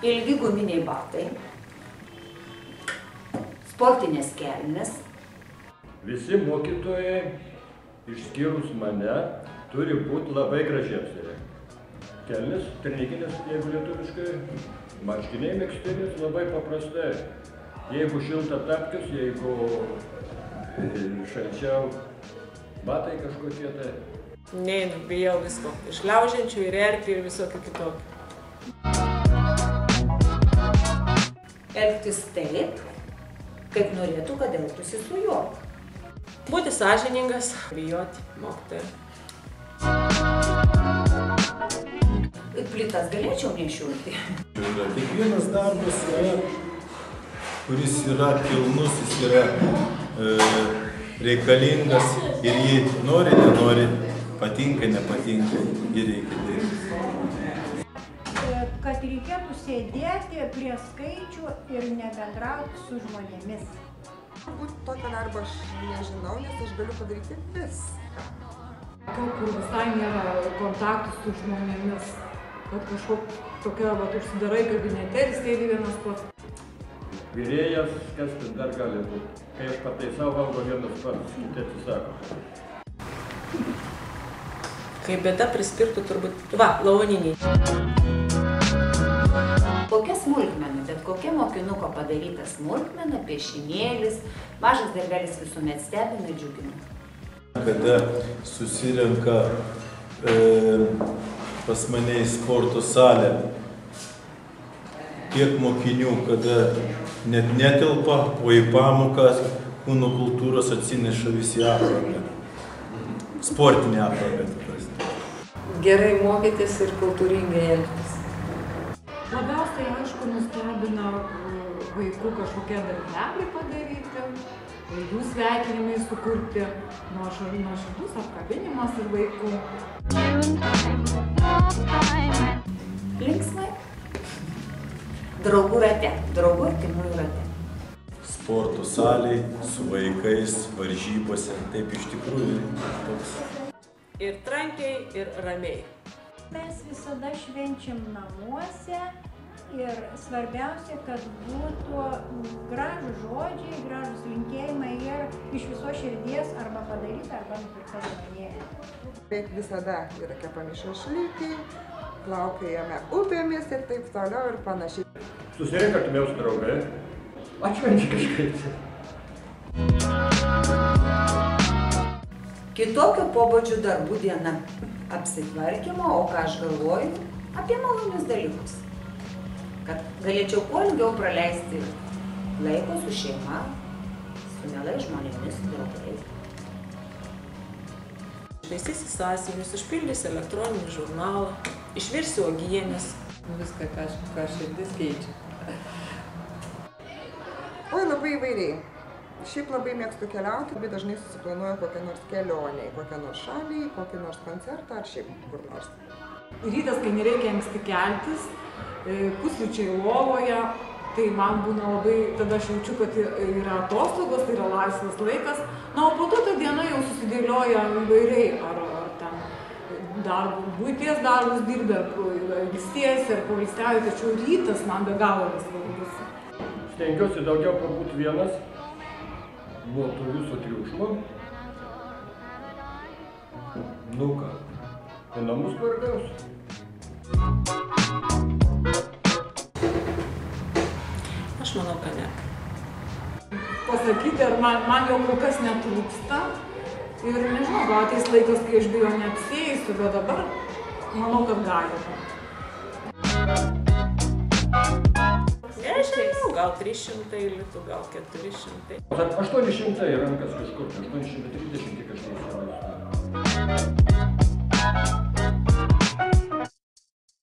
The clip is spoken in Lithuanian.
ilgi guminiai batai, sportinės kelnės. Visi mokytojai, išskyrus mane, turi būti labai gražiai apsirengę. Kelnės, trenikinės, jeigu lietuviškai, marškiniai megztinis, labai paprastai. Jeigu šilta tapkis, jeigu šalčiau, batai kažkokie tai. Neinu, bijau visko. Išliaužiančių ir erkių ir visokių kitokių. Elgtis taip, kaip norėtų, kad elgtųsi su juo. Būti sąžiningas, bijoti mokytoją. Plytas galėčiau nešiūti. Kiekvienas darbas, kuris yra kilnus, jis yra reikalingas ir jį nori, nenori, patinka, nepatinka, jį reikia daryti. Kad reikėtų sėdėti prie skaičių ir nebendrauti su žmonėmis. Turbūt tokio darbo aš nežinau, nes aš galiu padaryti viską. Kur visai nėra kontaktų su žmonėmis, kad kažkokia tokia, užsidarai kabinete ir sėdi vienas pats. Virėjas, kas ten dar gali būti. Kai aš pataisau, valgo vienas pats, kiti atsisako. Kai bėda prispirtų turbūt, lavoniniai. Kokia smulkmena, bet kokia mokinuko padaryta smulkmena, piešinėlis, mažas darbelis visuomet stebina, džiugina. Kada susirenka pas mane į sporto salę tiek mokinių, kada net netelpa, o į pamokas kūno kultūros atsineša visi aprangą. Sportinė apranga, tikrai. Gerai mokytis ir kultūringai elgtis. Labiausiai, aišku, nustebina vaikų kažkokie darbeliai padaryti, jų sveikinimai sukurti, nuoširdus apkabinimas ir vaikų. Linksmai. Draugų rate, draugų artimųjų rate. Sporto salėj, su vaikais, varžybose, taip iš tikrųjų toks. Ir trankiai, ir ramiai. Mes visada švenčiam namuose ir svarbiausia, kad būtų gražūs žodžiai, gražūs linkėjimai ir iš viso širdies arba padaryta, arba nupirkta dovanėlė. Beveik visada yra kepami šašlykai, plaukiojame upėmis ir taip toliau ir panašiai. Susirenka artimiausi draugai, atšvenčia kažkaip. Kitokio pobūdžio darbų diena. Apsitvarkymo, o ką aš galvoju, apie malonius dalykus. Kad galėčiau kuo ilgiau praleisti laiko su šeima, su mielais žmonėmis, draugais. Išvaistysi sąsiuvinius, užpildysi elektroninį žurnalą, išvirsi uogienės. Viską, ką širdis keičia. Oi, labai įvairiai. Šiaip labai mėgstu keliauti, labai dažnai susiplanuoju kokią nors kelionę, kokią nors šalį, kokį nors koncertą ar šiaip kur nors. Rytas, kai nereikia anksti keltis, pusryčiai lovoje, tai man būna labai, tada aš jaučiu, kad yra atostogos, tai yra laisvas laikas. Na, o po to ta diena jau susidėlioja įvairiai, ar ten buities darbus dirbi, ar ilsiesi, ar poilsiauji, tačiau rytas man be galo svarbus. Stengiuosi daugiau pabūti vienas. Nuo to viso triukšmo. Nu ką, po namus tvarkausi. Aš manau, kad ne. Pasakyti, ar man jau kol kas netrūksta. Ir nežinau, gal ateis laikas, kai aš be jo neapsėjusiu, bet dabar manau, kad galima. Nežinau, gal 300 litų, gal 400. 800 į rankas kažkur, 830 kažkur.